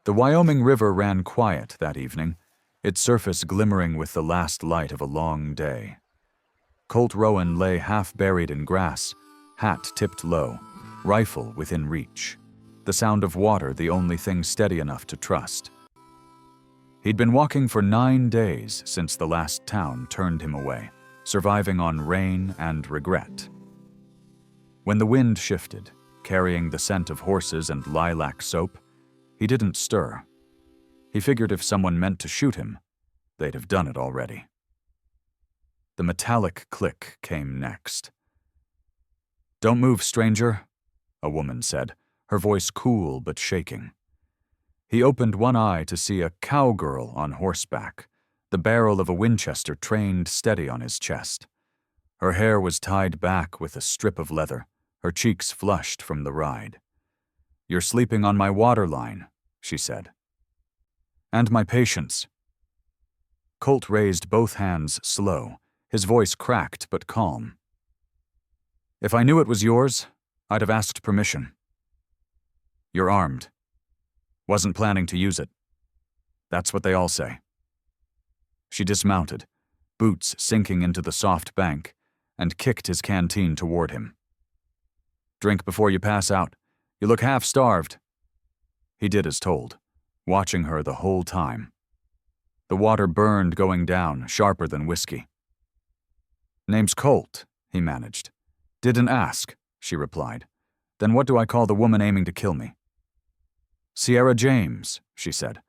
The Wyoming River ran quiet that evening, its surface glimmering with the last light of a long day. Colt Rowan lay half buried in grass, hat tipped low, rifle within reach, the sound of water the only thing steady enough to trust. He'd been walking for 9 days since the last town turned him away, surviving on rain and regret. When the wind shifted, carrying the scent of horses and lilac soap, he didn't stir. He figured if someone meant to shoot him, they'd have done it already. The metallic click came next. "Don't move, stranger," a woman said, her voice cool but shaking. He opened one eye to see a cowgirl on horseback, the barrel of a Winchester trained steady on his chest. Her hair was tied back with a strip of leather, her cheeks flushed from the ride. "You're sleeping on my waterline," she said. "And my patience." Colt raised both hands slow, his voice cracked but calm. "If I knew it was yours, I'd have asked permission. You're armed. Wasn't planning to use it. That's what they all say." She dismounted, boots sinking into the soft bank, and kicked his canteen toward him. "Drink before you pass out. You look half-starved." He did as told, watching her the whole time. The water burned going down, sharper than whiskey. "Name's Colt," he managed. "Didn't ask," she replied. "Then what do I call the woman aiming to kill me?" "Sierra James," she said.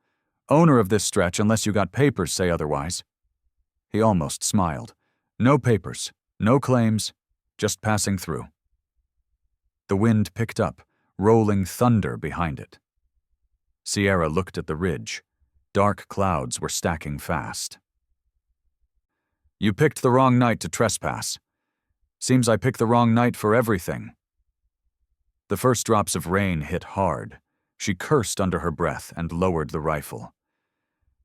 "Owner of this stretch unless you got papers say otherwise." He almost smiled. "No papers, no claims, just passing through." The wind picked up, rolling thunder behind it. Sierra looked at the ridge. Dark clouds were stacking fast. "You picked the wrong night to trespass. Seems I picked the wrong night for everything." The first drops of rain hit hard. She cursed under her breath and lowered the rifle.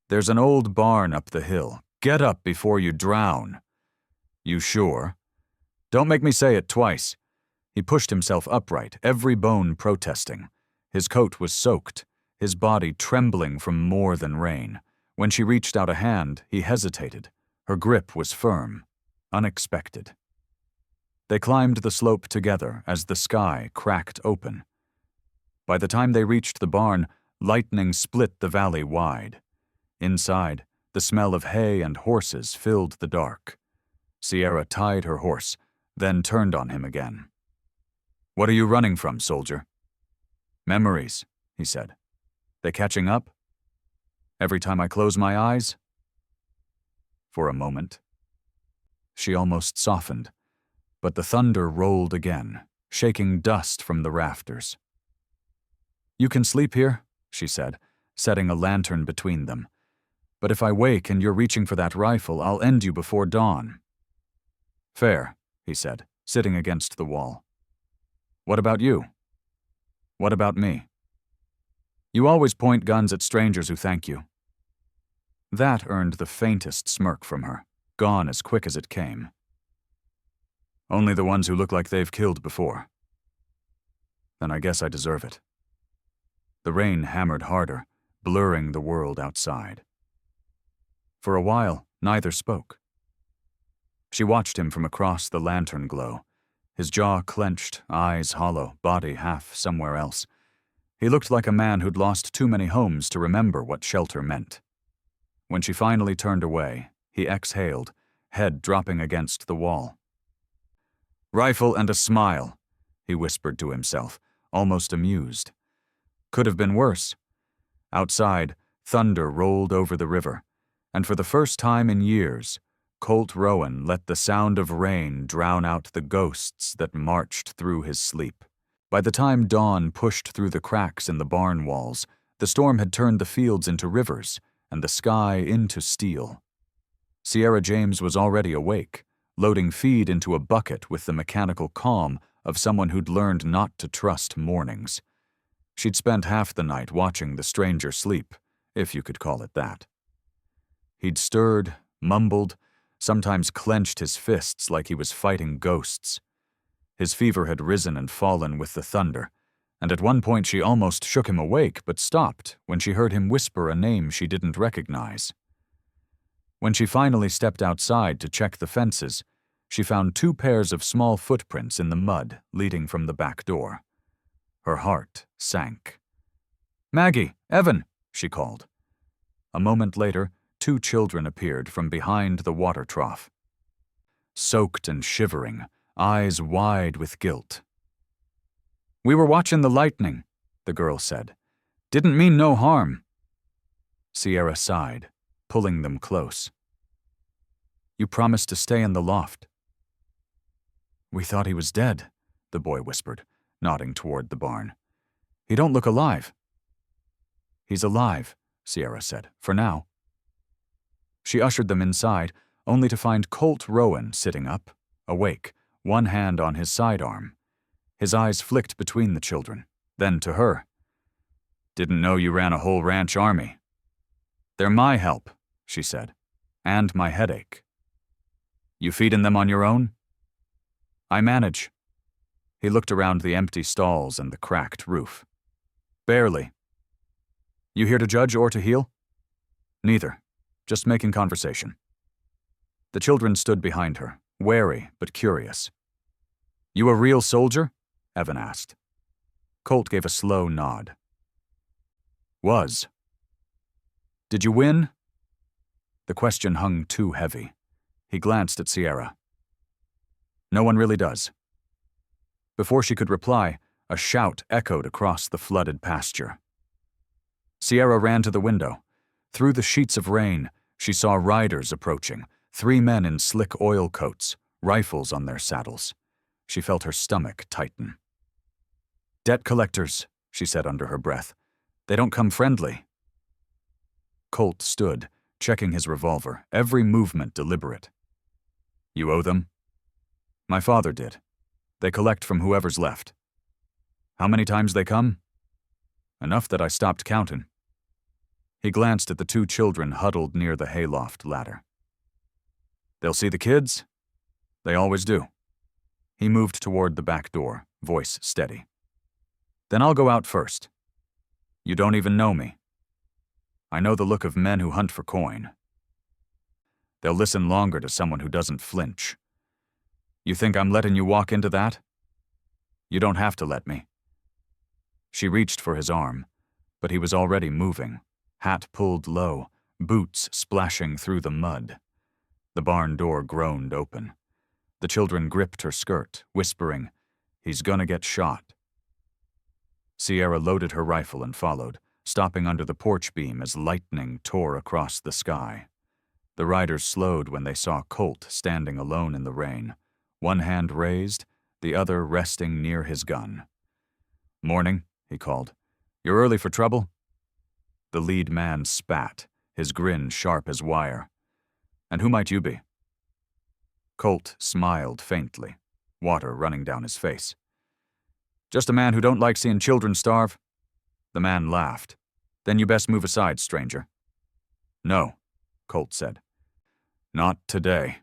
"There's an old barn up the hill. Get up before you drown." "You sure?" "Don't make me say it twice." He pushed himself upright, every bone protesting. His coat was soaked, his body trembling from more than rain. When she reached out a hand, he hesitated. Her grip was firm, unexpected. They climbed the slope together as the sky cracked open. By the time they reached the barn, lightning split the valley wide. Inside, the smell of hay and horses filled the dark. Sierra tied her horse, then turned on him again. "What are you running from, soldier?" "Memories," he said. "They catching up? Every time I close my eyes?" For a moment. She almost softened, but the thunder rolled again, shaking dust from the rafters. "You can sleep here," she said, setting a lantern between them. "But if I wake and you're reaching for that rifle, I'll end you before dawn." "Fair," he said, sitting against the wall. "What about you? What about me?" "You always point guns at strangers who thank you." That earned the faintest smirk from her, gone as quick as it came. "Only the ones who look like they've killed before." "Then I guess I deserve it." The rain hammered harder, blurring the world outside. For a while, neither spoke. She watched him from across the lantern glow, his jaw clenched, eyes hollow, body half somewhere else. He looked like a man who'd lost too many homes to remember what shelter meant. When she finally turned away, he exhaled, head dropping against the wall. "Rifle and a smile," he whispered to himself, almost amused. Could have been worse. Outside, thunder rolled over the river, and for the first time in years, Colt Rowan let the sound of rain drown out the ghosts that marched through his sleep. By the time dawn pushed through the cracks in the barn walls, the storm had turned the fields into rivers and the sky into steel. Sierra James was already awake, loading feed into a bucket with the mechanical calm of someone who'd learned not to trust mornings. She'd spent half the night watching the stranger sleep, if you could call it that. He'd stirred, mumbled, sometimes clenched his fists like he was fighting ghosts. His fever had risen and fallen with the thunder, and at one point she almost shook him awake but stopped when she heard him whisper a name she didn't recognize. When she finally stepped outside to check the fences, she found 2 pairs of small footprints in the mud leading from the back door. Her heart sank. "Maggie! Evan!" she called. A moment later, 2 children appeared from behind the water trough. Soaked and shivering, eyes wide with guilt. "We were watching the lightning," the girl said. "Didn't mean no harm." Sierra sighed, pulling them close. "You promised to stay in the loft." "We thought he was dead," the boy whispered, nodding toward the barn. "He don't look alive." "He's alive," Sierra said, "for now." She ushered them inside, only to find Colt Rowan sitting up, awake, one hand on his sidearm. His eyes flicked between the children, then to her. "Didn't know you ran a whole ranch army." "They're my help," she said, "and my headache." "You feedin' them on your own?" "I manage." He looked around the empty stalls and the cracked roof. "Barely." "You here to judge or to heal?" "Neither. Just making conversation." The children stood behind her, wary but curious. "You a real soldier?" Evan asked. Colt gave a slow nod. "Was." "Did you win?" The question hung too heavy. He glanced at Sierra. "No one really does." Before she could reply, a shout echoed across the flooded pasture. Sierra ran to the window. Through the sheets of rain, she saw riders approaching, 3 men in slick oil coats, rifles on their saddles. She felt her stomach tighten. "Debt collectors," she said under her breath. "They don't come friendly." Colt stood, checking his revolver, every movement deliberate. "You owe them?" "My father did. They collect from whoever's left." "How many times they come?" "Enough that I stopped counting." He glanced at the 2 children huddled near the hayloft ladder. "They'll see the kids?" "They always do." He moved toward the back door, voice steady. "Then I'll go out first." "You don't even know me." "I know the look of men who hunt for coin." "They'll listen longer to someone who doesn't flinch." "You think I'm letting you walk into that?" "You don't have to let me." She reached for his arm, but he was already moving, hat pulled low, boots splashing through the mud. The barn door groaned open. The children gripped her skirt, whispering, "He's gonna get shot." Sierra loaded her rifle and followed, stopping under the porch beam as lightning tore across the sky. The riders slowed when they saw Colt standing alone in the rain, one hand raised, the other resting near his gun. "Morning," he called. "You're early for trouble?" The lead man spat, his grin sharp as wire. "And who might you be?" Colt smiled faintly, water running down his face. "Just a man who don't like seeing children starve." The man laughed. "Then you best move aside, stranger." "No," Colt said. "Not today."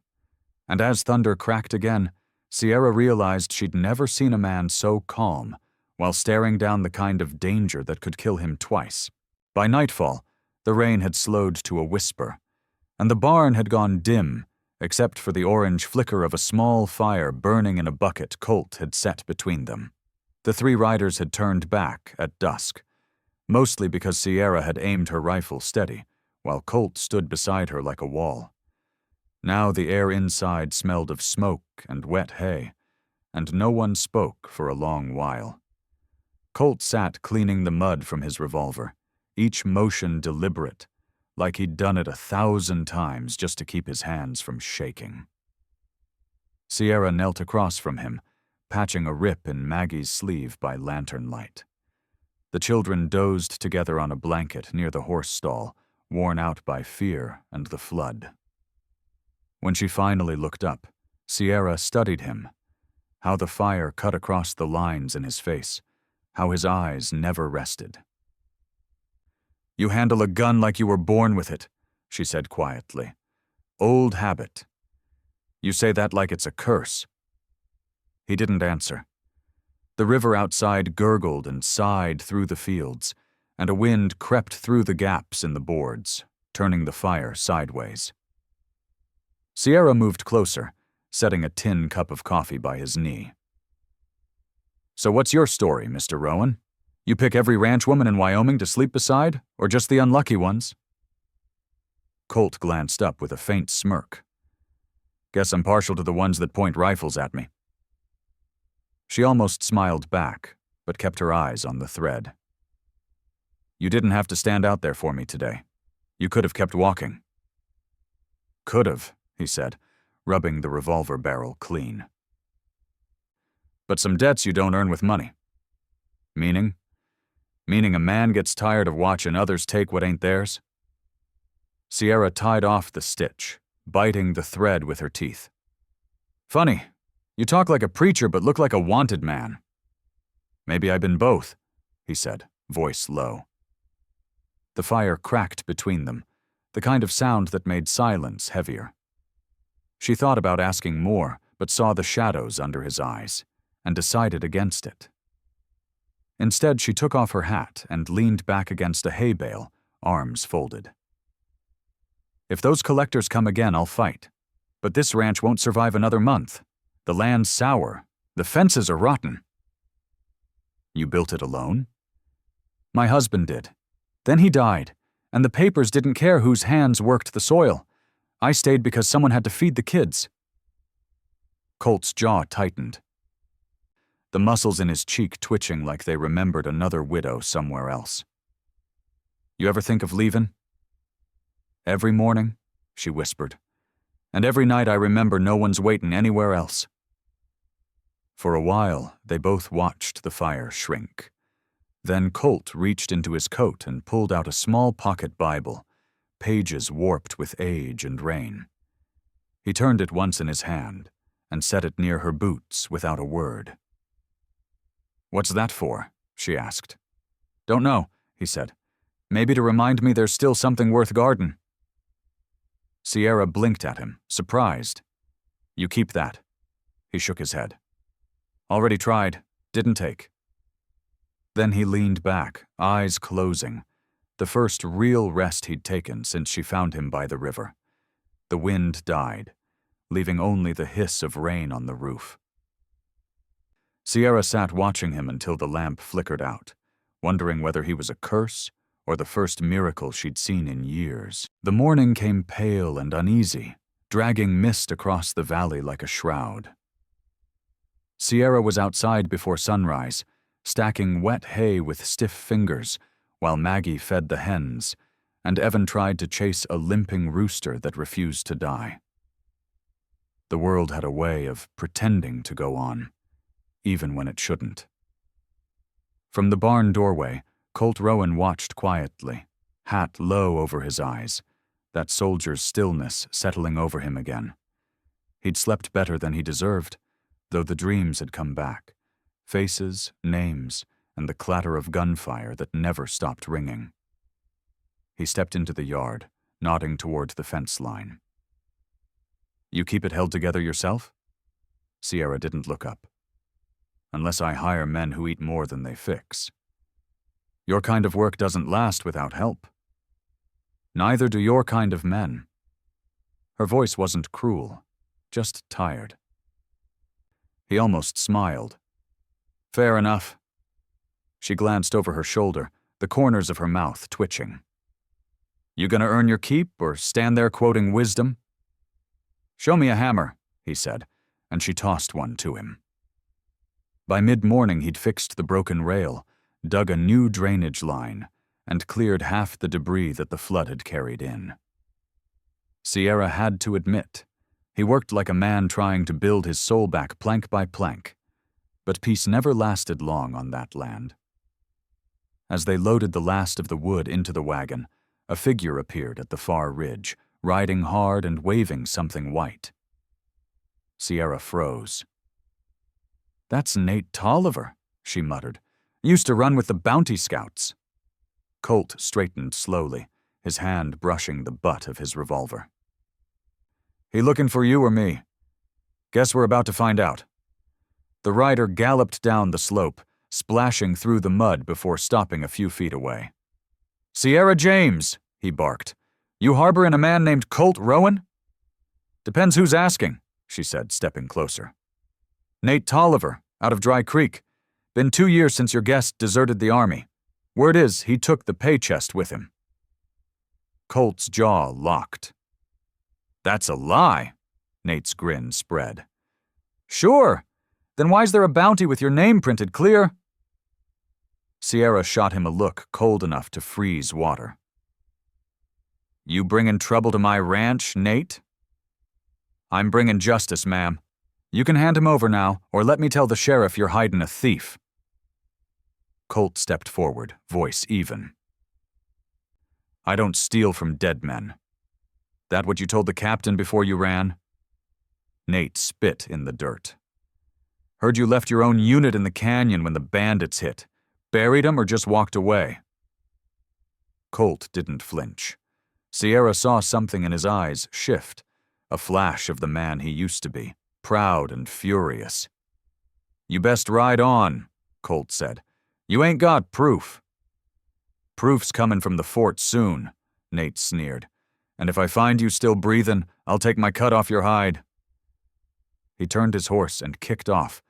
And as thunder cracked again, Sierra realized she'd never seen a man so calm while staring down the kind of danger that could kill him twice. By nightfall, the rain had slowed to a whisper, and the barn had gone dim except for the orange flicker of a small fire burning in a bucket Colt had set between them. The 3 riders had turned back at dusk, mostly because Sierra had aimed her rifle steady, while Colt stood beside her like a wall. Now the air inside smelled of smoke and wet hay, and no one spoke for a long while. Colt sat cleaning the mud from his revolver, each motion deliberate, like he'd done it 1,000 times just to keep his hands from shaking. Sierra knelt across from him, patching a rip in Maggie's sleeve by lantern light. The children dozed together on a blanket near the horse stall, worn out by fear and the flood. When she finally looked up, Sierra studied him, how the fire cut across the lines in his face, how his eyes never rested. "You handle a gun like you were born with it," she said quietly. "Old habit. You say that like it's a curse." He didn't answer. The river outside gurgled and sighed through the fields, and a wind crept through the gaps in the boards, turning the fire sideways. Sierra moved closer, setting a tin cup of coffee by his knee. "So what's your story, Mr. Rowan? You pick every ranch woman in Wyoming to sleep beside, or just the unlucky ones?" Colt glanced up with a faint smirk. "Guess I'm partial to the ones that point rifles at me." She almost smiled back, but kept her eyes on the thread. "You didn't have to stand out there for me today. You could have kept walking." "Could have," he said, rubbing the revolver barrel clean. "But some debts you don't earn with money." "Meaning? Meaning a man gets tired of watching others take what ain't theirs?" Sierra tied off the stitch, biting the thread with her teeth. "Funny, you talk like a preacher but look like a wanted man." "Maybe I've been both," he said, voice low. The fire cracked between them, the kind of sound that made silence heavier. She thought about asking more, but saw the shadows under his eyes, and decided against it. Instead, she took off her hat and leaned back against a hay bale, arms folded. "If those collectors come again, I'll fight. But this ranch won't survive another month. The land's sour. The fences are rotten." "You built it alone?" "My husband did. Then he died, and the papers didn't care whose hands worked the soil. I stayed because someone had to feed the kids." Colt's jaw tightened, the muscles in his cheek twitching like they remembered another widow somewhere else. "You ever think of leaving?" "Every morning," she whispered. "And every night I remember no one's waiting anywhere else." For a while, they both watched the fire shrink. Then Colt reached into his coat and pulled out a small pocket Bible, pages warped with age and rain. He turned it once in his hand and set it near her boots without a word. "What's that for?" she asked. "Don't know," he said. "Maybe to remind me there's still something worth guarding." Sierra blinked at him, surprised. "You keep that." He shook his head. "Already tried. Didn't take." Then he leaned back, eyes closing, the first real rest he'd taken since she found him by the river. The wind died, leaving only the hiss of rain on the roof. Sierra sat watching him until the lamp flickered out, wondering whether he was a curse or the first miracle she'd seen in years. The morning came pale and uneasy, dragging mist across the valley like a shroud. Sierra was outside before sunrise, stacking wet hay with stiff fingers, while Maggie fed the hens, and Evan tried to chase a limping rooster that refused to die. The world had a way of pretending to go on, even when it shouldn't. From the barn doorway, Colt Rowan watched quietly, hat low over his eyes, that soldier's stillness settling over him again. He'd slept better than he deserved, though the dreams had come back, faces, names, and the clatter of gunfire that never stopped ringing. He stepped into the yard, nodding toward the fence line. "You keep it held together yourself?" Sierra didn't look up. "Unless I hire men who eat more than they fix. Your kind of work doesn't last without help. Neither do your kind of men." Her voice wasn't cruel, just tired. He almost smiled. "Fair enough." She glanced over her shoulder, the corners of her mouth twitching. "You gonna earn your keep or stand there quoting wisdom?" "Show me a hammer," he said, and she tossed one to him. By mid-morning he'd fixed the broken rail, dug a new drainage line, and cleared half the debris that the flood had carried in. Sierra had to admit, he worked like a man trying to build his soul back plank by plank, but peace never lasted long on that land. As they loaded the last of the wood into the wagon, a figure appeared at the far ridge, riding hard and waving something white. Sierra froze. "That's Nate Tolliver," she muttered. "Used to run with the Bounty Scouts." Colt straightened slowly, his hand brushing the butt of his revolver. "He looking for you or me? Guess we're about to find out." The rider galloped down the slope, splashing through the mud before stopping a few feet away. "Sierra James," he barked. "You harboring a man named Colt Rowan?" "Depends who's asking," she said, stepping closer. "Nate Tolliver, out of Dry Creek. Been 2 years since your guest deserted the army. Word is, he took the pay chest with him." Colt's jaw locked. "That's a lie," Nate's grin spread. "Sure. Then why's there a bounty with your name printed clear?" Sierra shot him a look cold enough to freeze water. "You bringin' trouble to my ranch, Nate?" "I'm bringin' justice, ma'am. You can hand him over now, or let me tell the sheriff you're hiding a thief." Colt stepped forward, voice even. "I don't steal from dead men. That what you told the captain before you ran?" Nate spit in the dirt. "Heard you left your own unit in the canyon when the bandits hit. Buried 'em or just walked away?" Colt didn't flinch. Sierra saw something in his eyes shift, a flash of the man he used to be, proud and furious. "You best ride on," Colt said. "You ain't got proof." "Proof's comin' from the fort soon," Nate sneered. "And if I find you still breathin', I'll take my cut off your hide." He turned his horse and kicked off,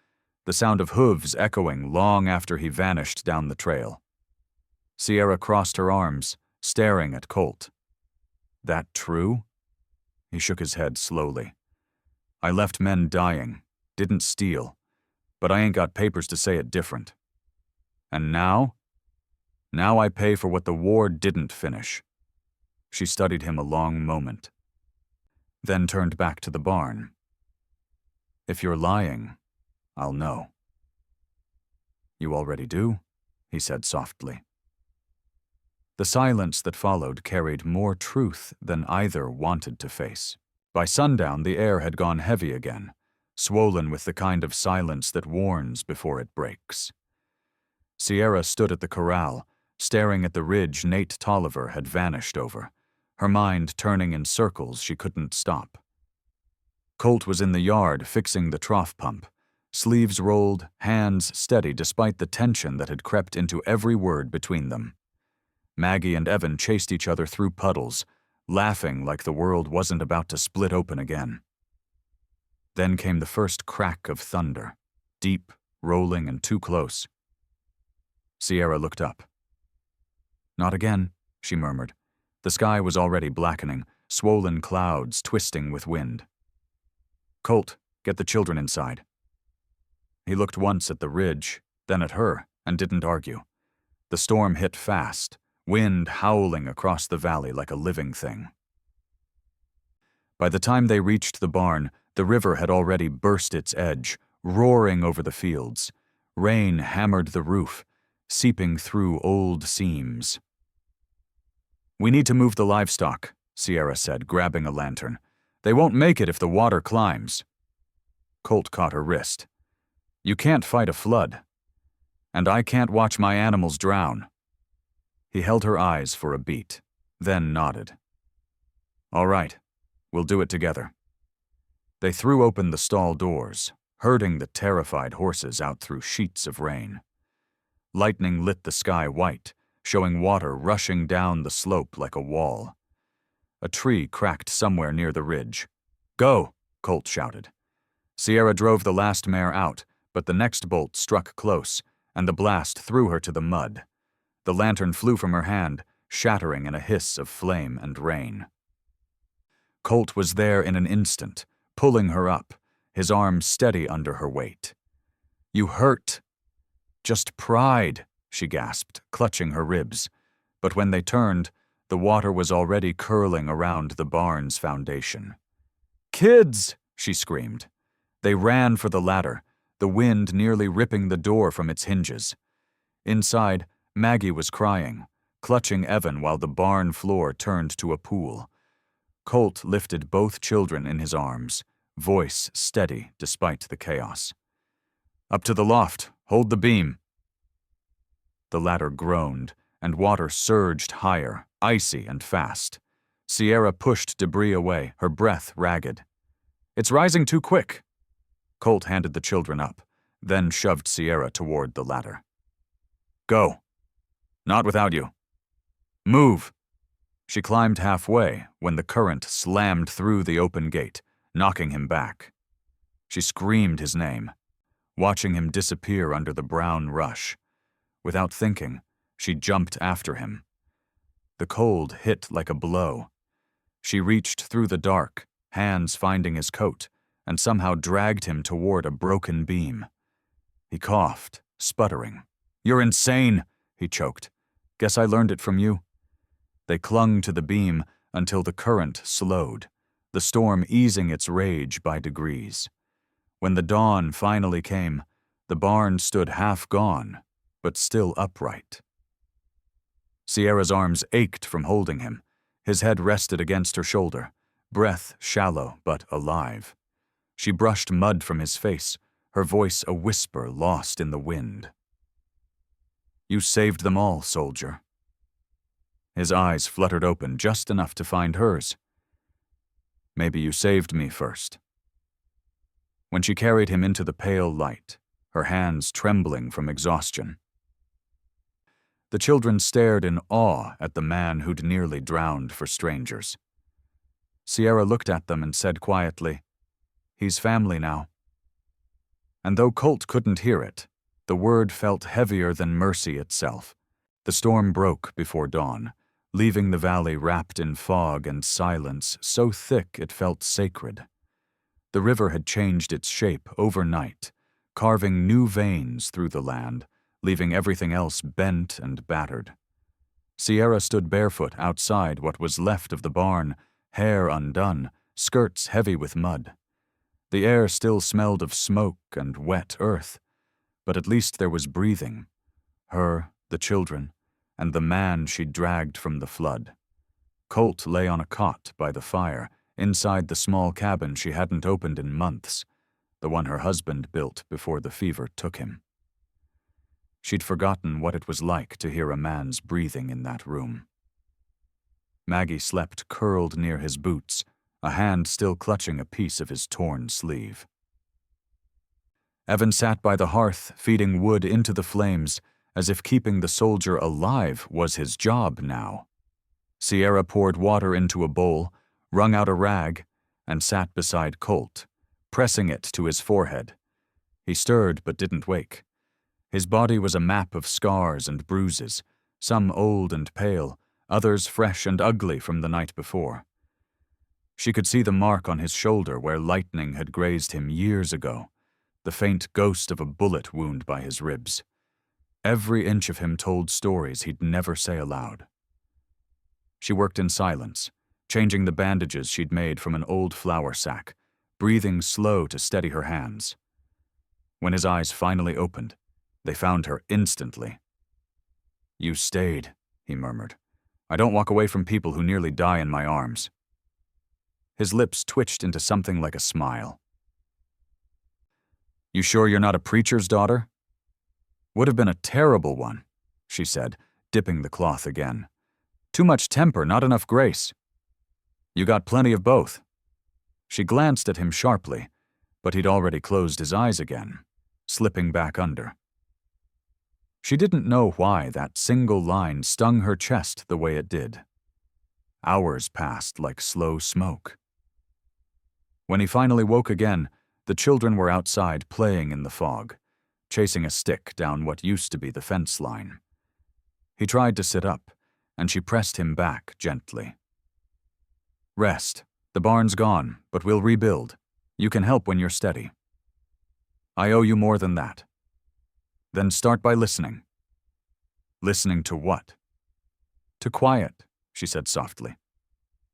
the sound of hooves echoing long after he vanished down the trail. Sierra crossed her arms, staring at Colt. "That true?" He shook his head slowly. "I left men dying, didn't steal, but I ain't got papers to say it different. And now? Now I pay for what the war didn't finish." She studied him a long moment, then turned back to the barn. "If you're lying, I'll know." "You already do," he said softly. The silence that followed carried more truth than either wanted to face. By sundown, the air had gone heavy again, swollen with the kind of silence that warns before it breaks. Sierra stood at the corral, staring at the ridge Nate Tolliver had vanished over, her mind turning in circles she couldn't stop. Colt was in the yard fixing the trough pump, sleeves rolled, hands steady despite the tension that had crept into every word between them. Maggie and Evan chased each other through puddles, laughing like the world wasn't about to split open again. Then came the first crack of thunder, deep, rolling, and too close. Sierra looked up. "Not again," she murmured. The sky was already blackening, swollen clouds twisting with wind. "Colt, get the children inside." He looked once at the ridge, then at her, and didn't argue. The storm hit fast, wind howling across the valley like a living thing. By the time they reached the barn, the river had already burst its edge, roaring over the fields. Rain hammered the roof, seeping through old seams. "We need to move the livestock," Sierra said, grabbing a lantern. "They won't make it if the water climbs." Colt caught her wrist. "You can't fight a flood. And I can't watch my animals drown." He held her eyes for a beat, then nodded. "All right, we'll do it together." They threw open the stall doors, herding the terrified horses out through sheets of rain. Lightning lit the sky white, showing water rushing down the slope like a wall. A tree cracked somewhere near the ridge. "Go!" Colt shouted. Sierra drove the last mare out, but the next bolt struck close, and the blast threw her to the mud. The lantern flew from her hand, shattering in a hiss of flame and rain. Colt was there in an instant, pulling her up, his arms steady under her weight. "You hurt." "Just pride," she gasped, clutching her ribs. But when they turned, the water was already curling around the barn's foundation. "Kids!" she screamed. They ran for the ladder, the wind nearly ripping the door from its hinges. Inside, Maggie was crying, clutching Evan while the barn floor turned to a pool. Colt lifted both children in his arms, voice steady despite the chaos. "Up to the loft, hold the beam." The ladder groaned, and water surged higher, icy and fast. Sierra pushed debris away, her breath ragged. "It's rising too quick." Colt handed the children up, then shoved Sierra toward the ladder. "Go. Not without you. Move." She climbed halfway when the current slammed through the open gate, knocking him back. She screamed his name, watching him disappear under the brown rush. Without thinking, she jumped after him. The cold hit like a blow. She reached through the dark, hands finding his coat, and somehow dragged him toward a broken beam. He coughed, sputtering. "You're insane," he choked. "Guess I learned it from you." They clung to the beam until the current slowed, the storm easing its rage by degrees. When the dawn finally came, the barn stood half gone, but still upright. Sierra's arms ached from holding him. His head rested against her shoulder, breath shallow but alive. She brushed mud from his face, her voice a whisper lost in the wind. "You saved them all, soldier." His eyes fluttered open just enough to find hers. "Maybe you saved me first." When she carried him into the pale light, her hands trembling from exhaustion. The children stared in awe at the man who'd nearly drowned for strangers. Sierra looked at them and said quietly, "He's family now." And though Colt couldn't hear it, the word felt heavier than mercy itself. The storm broke before dawn, leaving the valley wrapped in fog and silence so thick it felt sacred. The river had changed its shape overnight, carving new veins through the land, leaving everything else bent and battered. Sierra stood barefoot outside what was left of the barn, hair undone, skirts heavy with mud. The air still smelled of smoke and wet earth, but at least there was breathing. Her, the children, and the man she'd dragged from the flood. Colt lay on a cot by the fire, inside the small cabin she hadn't opened in months, the one her husband built before the fever took him. She'd forgotten what it was like to hear a man's breathing in that room. Maggie slept curled near his boots, a hand still clutching a piece of his torn sleeve. Evan sat by the hearth, feeding wood into the flames, as if keeping the soldier alive was his job now. Sierra poured water into a bowl, wrung out a rag, and sat beside Colt, pressing it to his forehead. He stirred but didn't wake. His body was a map of scars and bruises, some old and pale, others fresh and ugly from the night before. She could see the mark on his shoulder where lightning had grazed him years ago, the faint ghost of a bullet wound by his ribs. Every inch of him told stories he'd never say aloud. She worked in silence, changing the bandages she'd made from an old flour sack, breathing slow to steady her hands. When his eyes finally opened, they found her instantly. "You stayed," he murmured. "I don't walk away from people who nearly die in my arms." His lips twitched into something like a smile. "You sure you're not a preacher's daughter?" "Would have been a terrible one," she said, dipping the cloth again. "Too much temper, not enough grace." "You got plenty of both." She glanced at him sharply, but he'd already closed his eyes again, slipping back under. She didn't know why that single line stung her chest the way it did. Hours passed like slow smoke. When he finally woke again, the children were outside playing in the fog, chasing a stick down what used to be the fence line. He tried to sit up, and she pressed him back gently. "Rest. The barn's gone, but we'll rebuild. You can help when you're steady. I owe you more than that. Then start by listening." "Listening to what?" "To quiet," she said softly.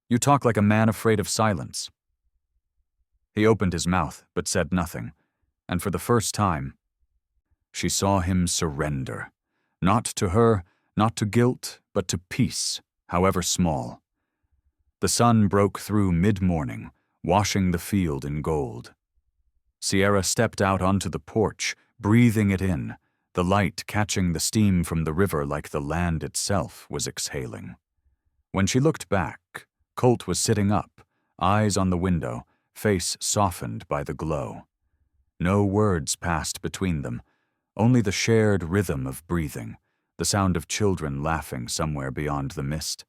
"You talk like a man afraid of silence." He opened his mouth, but said nothing, and for the first time, she saw him surrender, not to her, not to guilt, but to peace, however small. The sun broke through mid-morning, washing the field in gold. Sierra stepped out onto the porch, breathing it in, the light catching the steam from the river like the land itself was exhaling. When she looked back, Colt was sitting up, eyes on the window, face softened by the glow. No words passed between them, only the shared rhythm of breathing, the sound of children laughing somewhere beyond the mist,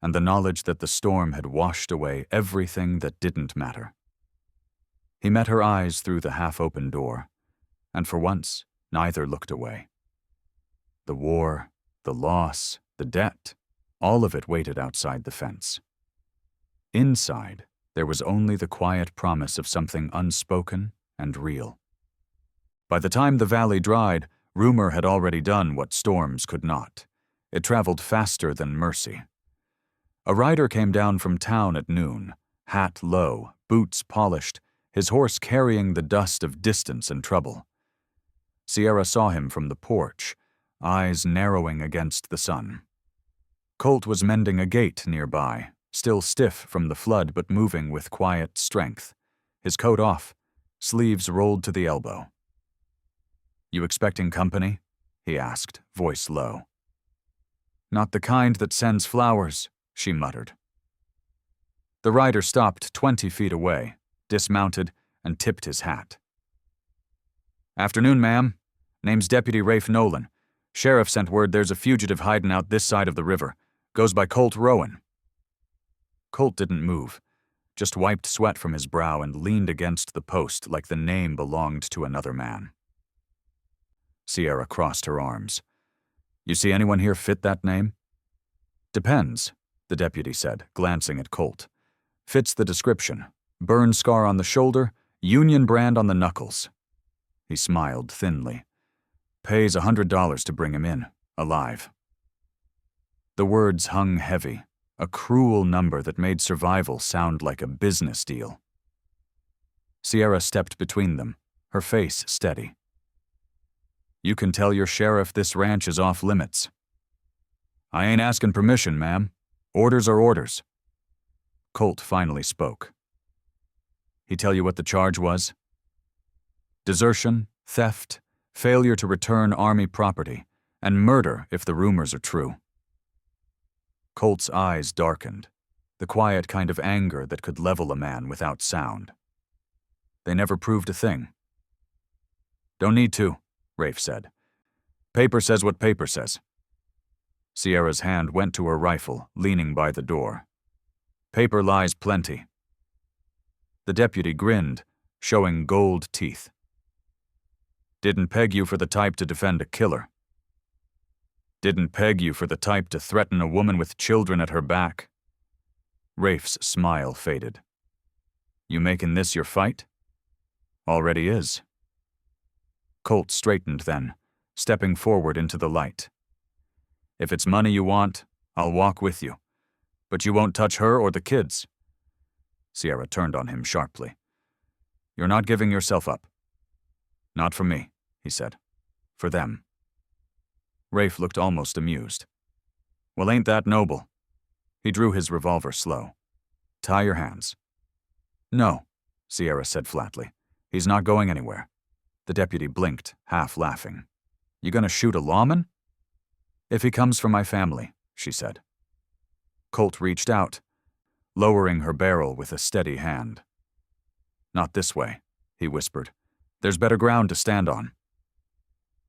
and the knowledge that the storm had washed away everything that didn't matter. He met her eyes through the half-open door, and for once, neither looked away. The war, the loss, the debt, all of it waited outside the fence. Inside, there was only the quiet promise of something unspoken and real. By the time the valley dried, rumor had already done what storms could not. It traveled faster than mercy. A rider came down from town at noon, hat low, boots polished, his horse carrying the dust of distance and trouble. Sierra saw him from the porch, eyes narrowing against the sun. Colt was mending a gate nearby, still stiff from the flood but moving with quiet strength, his coat off, sleeves rolled to the elbow. "You expecting company?" he asked, voice low. "Not the kind that sends flowers," she muttered. The rider stopped 20 feet away, dismounted, and tipped his hat. "Afternoon, ma'am. Name's Deputy Rafe Nolan. Sheriff sent word there's a fugitive hiding out this side of the river. Goes by Colt Rowan." Colt didn't move, just wiped sweat from his brow and leaned against the post like the name belonged to another man. Sierra crossed her arms. "You see anyone here fit that name?" "Depends," the deputy said, glancing at Colt. "Fits the description. Burn scar on the shoulder, Union brand on the knuckles." He smiled thinly. "Pays $100 to bring him in, alive." The words hung heavy, a cruel number that made survival sound like a business deal. Sierra stepped between them, her face steady. "You can tell your sheriff this ranch is off limits." "I ain't asking permission, ma'am. Orders are orders." Colt finally spoke. "He tell you what the charge was?" "Desertion, theft, failure to return Army property, and murder if the rumors are true." Colt's eyes darkened, the quiet kind of anger that could level a man without sound. "They never proved a thing." "Don't need to," Rafe said. "Paper says what paper says." Sierra's hand went to her rifle, leaning by the door. "Paper lies plenty." The deputy grinned, showing gold teeth. "Didn't peg you for the type to defend a killer. Didn't peg you for the type to threaten a woman with children at her back." Rafe's smile faded. "You making this your fight?" "Already is." Colt straightened then, stepping forward into the light. "If it's money you want, I'll walk with you. But you won't touch her or the kids." Sierra turned on him sharply. "You're not giving yourself up." "Not for me," he said. "For them." Rafe looked almost amused. "Well, ain't that noble?" He drew his revolver slow. "Tie your hands." "No," Sierra said flatly. "He's not going anywhere." The deputy blinked, half laughing. "You gonna shoot a lawman?" "If he comes from my family," she said. Colt reached out, lowering her barrel with a steady hand. "Not this way," he whispered. "There's better ground to stand on."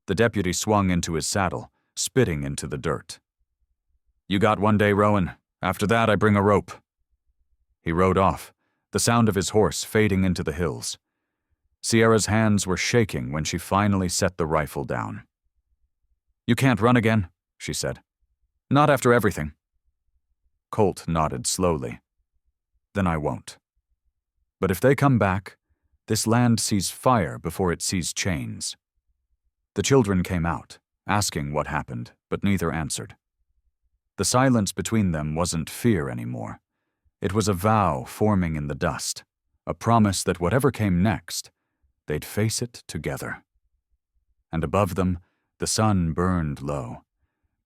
The deputy swung into his saddle, spitting into the dirt. "You got one day, Rowan. After that, I bring a rope." He rode off, the sound of his horse fading into the hills. Sierra's hands were shaking when she finally set the rifle down. "You can't run again," she said. "Not after everything." Colt nodded slowly. "Then I won't. But if they come back, this land sees fire before it sees chains." The children came out, asking what happened, but neither answered. The silence between them wasn't fear anymore. It was a vow forming in the dust, a promise that whatever came next, they'd face it together. And above them, the sun burned low,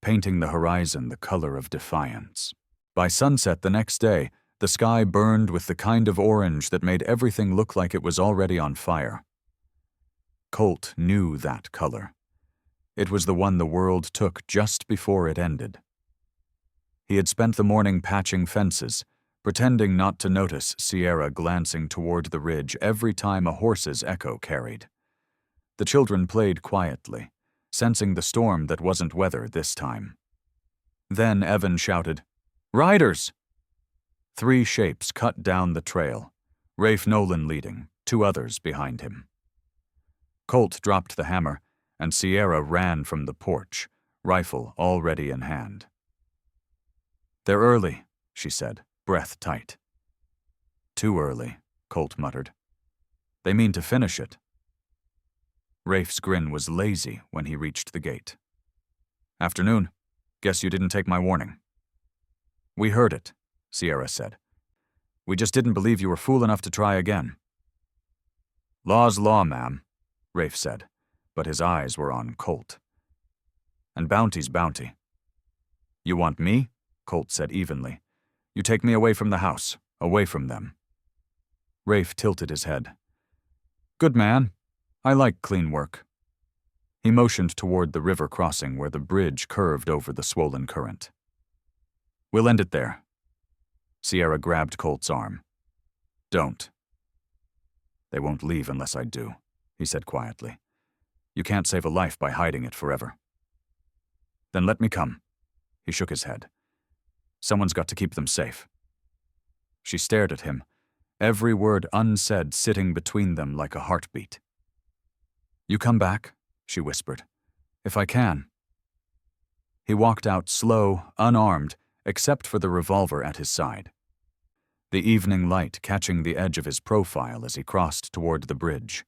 painting the horizon the color of defiance. By sunset the next day, the sky burned with the kind of orange that made everything look like it was already on fire. Colt knew that color. It was the one the world took just before it ended. He had spent the morning patching fences, pretending not to notice Sierra glancing toward the ridge every time a horse's echo carried. The children played quietly, sensing the storm that wasn't weather this time. Then Evan shouted, "Riders!" 3 shapes cut down the trail, Rafe Nolan leading, 2 others behind him. Colt dropped the hammer, and Sierra ran from the porch, rifle already in hand. "They're early," she said, breath tight. "Too early," Colt muttered. "They mean to finish it." Rafe's grin was lazy when he reached the gate. "Afternoon. Guess you didn't take my warning." "We heard it," Sierra said. "We just didn't believe you were fool enough to try again." "Law's law, ma'am," Rafe said, but his eyes were on Colt. "And bounty's bounty." "You want me?" Colt said evenly. "You take me away from the house, away from them." Rafe tilted his head. "Good man. I like clean work." He motioned toward the river crossing where the bridge curved over the swollen current. "We'll end it there." Sierra grabbed Colt's arm. "Don't." "They won't leave unless I do," he said quietly. "You can't save a life by hiding it forever." "Then let me come." He shook his head. "Someone's got to keep them safe." She stared at him, every word unsaid sitting between them like a heartbeat. "You come back," she whispered. "If I can." He walked out slow, unarmed, except for the revolver at his side. The evening light catching the edge of his profile as he crossed toward the bridge.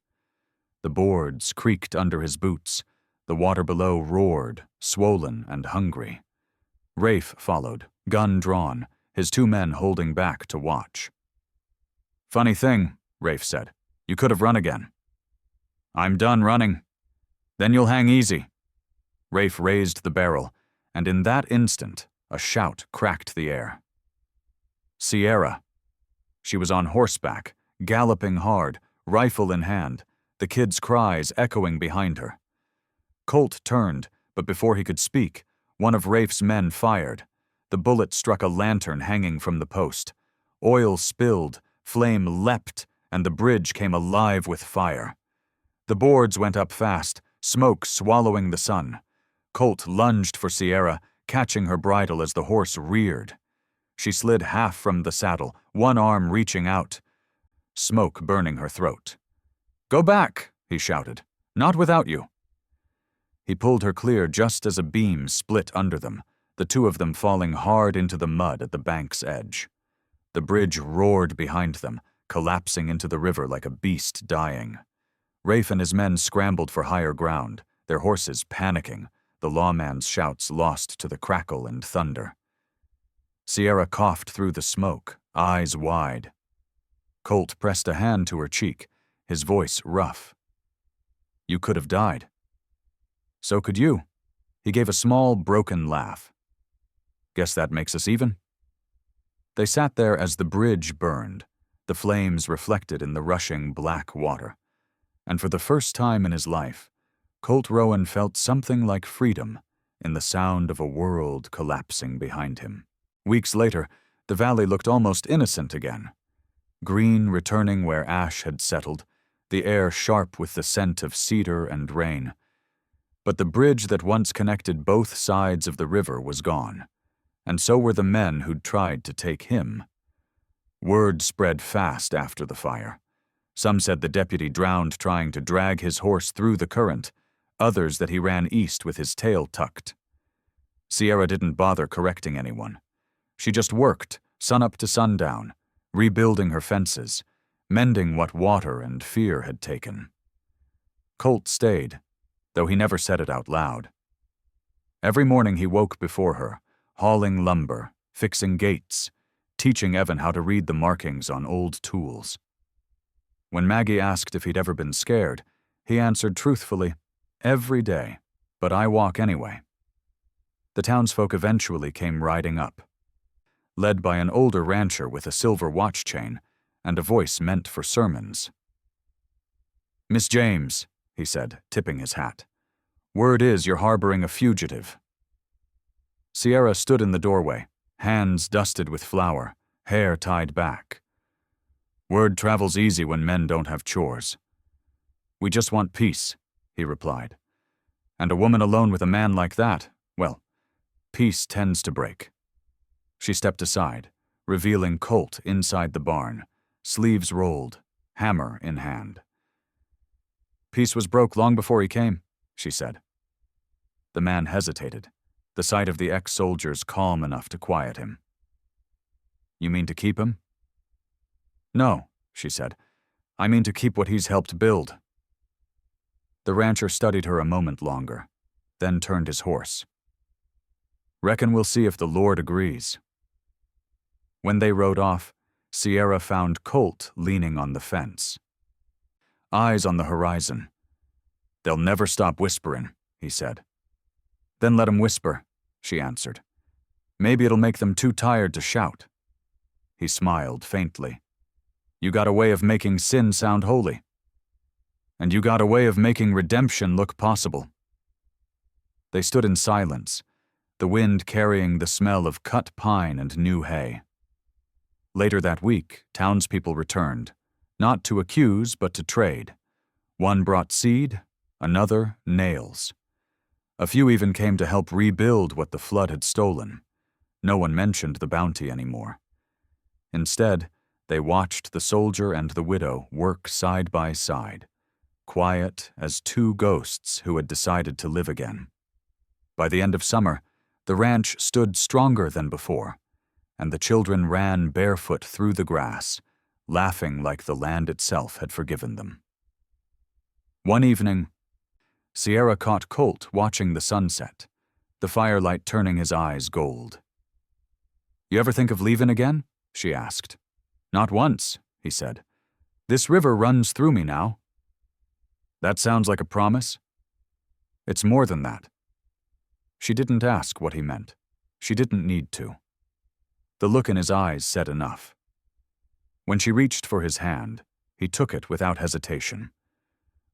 The boards creaked under his boots. The water below roared, swollen and hungry. Rafe followed, gun drawn, his 2 men holding back to watch. "Funny thing," Rafe said. "You could have run again." "I'm done running." "Then you'll hang easy." Rafe raised the barrel, and in that instant, a shout cracked the air. "Sierra!" She was on horseback, galloping hard, rifle in hand, the kids' cries echoing behind her. Colt turned, but before he could speak, one of Rafe's men fired. The bullet struck a lantern hanging from the post. Oil spilled, flame leapt, and the bridge came alive with fire. The boards went up fast, smoke swallowing the sun. Colt lunged for Sierra, catching her bridle as the horse reared. She slid half from the saddle, one arm reaching out, smoke burning her throat. "Go back," he shouted. "Not without you." He pulled her clear just as a beam split under them, the 2 of them falling hard into the mud at the bank's edge. The bridge roared behind them, collapsing into the river like a beast dying. Rafe and his men scrambled for higher ground, their horses panicking, the lawman's shouts lost to the crackle and thunder. Sierra coughed through the smoke, eyes wide. Colt pressed a hand to her cheek, his voice rough. "You could have died." "So could you." He gave a small, broken laugh. "Guess that makes us even." They sat there as the bridge burned, the flames reflected in the rushing black water. And for the first time in his life, Colt Rowan felt something like freedom in the sound of a world collapsing behind him. Weeks later, the valley looked almost innocent again. Green returning where ash had settled, the air sharp with the scent of cedar and rain. But the bridge that once connected both sides of the river was gone, and so were the men who'd tried to take him. Word spread fast after the fire. Some said the deputy drowned trying to drag his horse through the current, others that he ran east with his tail tucked. Sierra didn't bother correcting anyone. She just worked, sunup to sundown, rebuilding her fences, mending what water and fear had taken. Colt stayed, though he never said it out loud. Every morning he woke before her, hauling lumber, fixing gates, teaching Evan how to read the markings on old tools. When Maggie asked if he'd ever been scared, he answered truthfully, "Every day, but I walk anyway." The townsfolk eventually came riding up, led by an older rancher with a silver watch chain and a voice meant for sermons. "Miss James," he said, tipping his hat. "Word is you're harboring a fugitive." Sierra stood in the doorway, hands dusted with flour, hair tied back. "Word travels easy when men don't have chores. We just want peace," he replied. And a woman alone with a man like that, well, peace tends to break. She stepped aside, revealing Colt inside the barn, sleeves rolled, hammer in hand. Peace was broke long before he came, she said. The man hesitated, the sight of the ex-soldiers calm enough to quiet him. You mean to keep him? No, she said. I mean to keep what he's helped build. The rancher studied her a moment longer, then turned his horse. Reckon we'll see if the Lord agrees. When they rode off, Sierra found Colt leaning on the fence. Eyes on the horizon. They'll never stop whispering, he said. Then let 'em whisper, she answered. Maybe it'll make them too tired to shout. He smiled faintly. You got a way of making sin sound holy. And you got a way of making redemption look possible. They stood in silence, the wind carrying the smell of cut pine and new hay. Later that week, townspeople returned, not to accuse but to trade. One brought seed, another nails. A few even came to help rebuild what the flood had stolen. No one mentioned the bounty anymore. Instead, they watched the soldier and the widow work side by side, quiet as two ghosts who had decided to live again. By the end of summer, the ranch stood stronger than before, and the children ran barefoot through the grass, laughing like the land itself had forgiven them. One evening, Sierra caught Colt watching the sunset, the firelight turning his eyes gold. You ever think of leaving again? She asked. Not once, he said. This river runs through me now. That sounds like a promise? It's more than that. She didn't ask what he meant. She didn't need to. The look in his eyes said enough. When she reached for his hand, he took it without hesitation.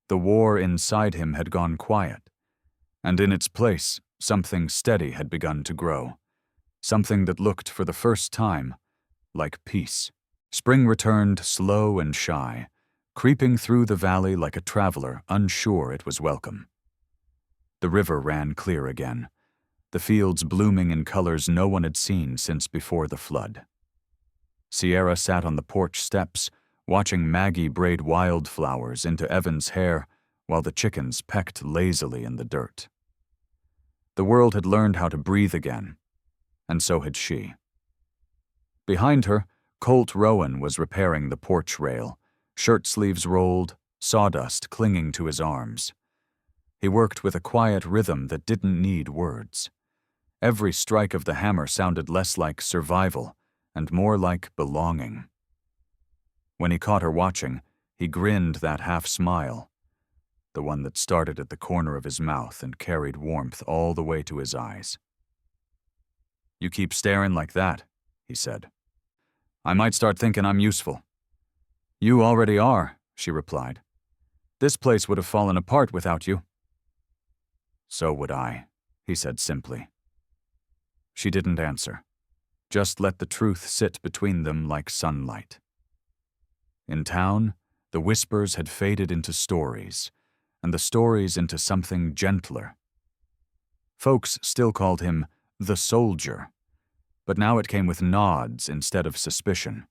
The war inside him had gone quiet, and in its place, something steady had begun to grow, something that looked for the first time like peace. Spring returned slow and shy, creeping through the valley like a traveler unsure it was welcome. The river ran clear again, the fields blooming in colors no one had seen since before the flood. Sierra sat on the porch steps, watching Maggie braid wildflowers into Evan's hair while the chickens pecked lazily in the dirt. The world had learned how to breathe again, and so had she. Behind her, Colt Rowan was repairing the porch rail, shirt sleeves rolled, sawdust clinging to his arms. He worked with a quiet rhythm that didn't need words. Every strike of the hammer sounded less like survival and more like belonging. When he caught her watching, he grinned that half-smile, the one that started at the corner of his mouth and carried warmth all the way to his eyes. You keep staring like that, he said. I might start thinking I'm useful. You already are, she replied. This place would have fallen apart without you. So would I, he said simply. She didn't answer, just let the truth sit between them like sunlight. In town, the whispers had faded into stories, and the stories into something gentler. Folks still called him the soldier, but now it came with nods instead of suspicion.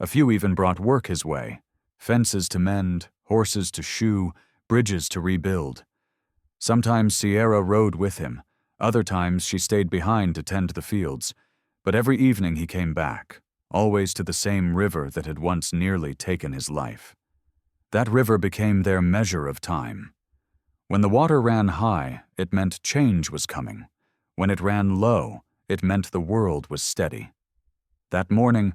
A few even brought work his way, fences to mend, horses to shoe, bridges to rebuild. Sometimes Sierra rode with him, other times she stayed behind to tend the fields, but every evening he came back, always to the same river that had once nearly taken his life. That river became their measure of time. When the water ran high, it meant change was coming. When it ran low, it meant the world was steady. That morning,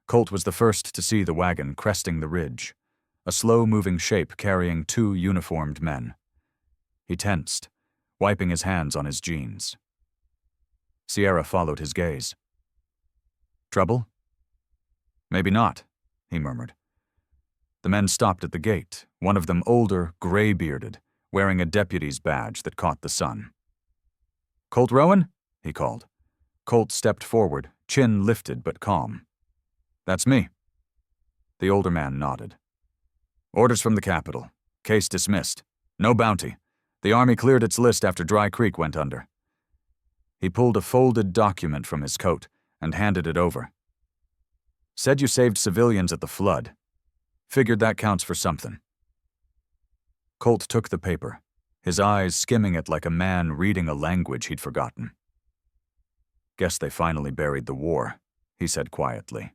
Colt was the first to see the wagon cresting the ridge, a slow-moving shape carrying two uniformed men. He tensed, wiping his hands on his jeans. Sierra followed his gaze. Trouble? Maybe not, he murmured. The men stopped at the gate, one of them older, gray-bearded, wearing a deputy's badge that caught the sun. Colt Rowan? He called. Colt stepped forward, chin lifted but calm. That's me. The older man nodded. Orders from the capital. Case dismissed. No bounty. The Army cleared its list after Dry Creek went under. He pulled a folded document from his coat and handed it over. Said you saved civilians at the flood. Figured that counts for something. Colt took the paper, his eyes skimming it like a man reading a language he'd forgotten. Guess they finally buried the war, he said quietly.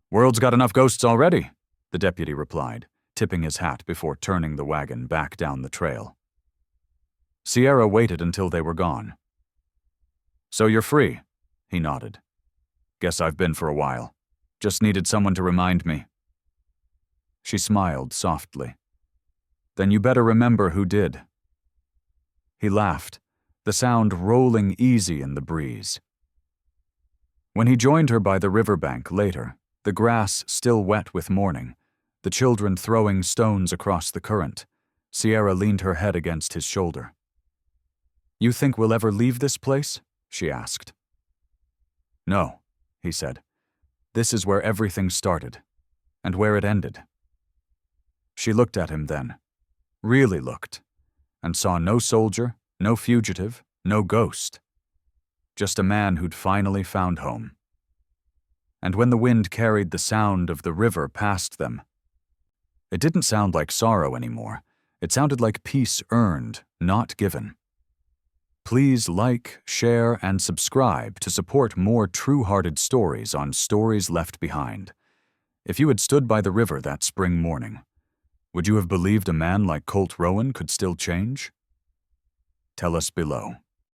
World's got enough ghosts already, the deputy replied, tipping his hat before turning the wagon back down the trail. Sierra waited until they were gone. So you're free, he nodded. Guess I've been for a while. Just needed someone to remind me. She smiled softly. Then you better remember who did. He laughed, the sound rolling easy in the breeze. When he joined her by the riverbank later, the grass still wet with morning, the children throwing stones across the current, Sierra leaned her head against his shoulder. You think we'll ever leave this place? She asked. No, he said. This is where everything started, and where it ended. She looked at him then, really looked, and saw no soldier, no fugitive, no ghost. Just a man who'd finally found home. And when the wind carried the sound of the river past them, it didn't sound like sorrow anymore. It sounded like peace earned, not given. Please like, share, and subscribe to support more true-hearted stories on Stories Left Behind. If you had stood by the river that spring morning, would you have believed a man like Colt Rowan could still change? Tell us below.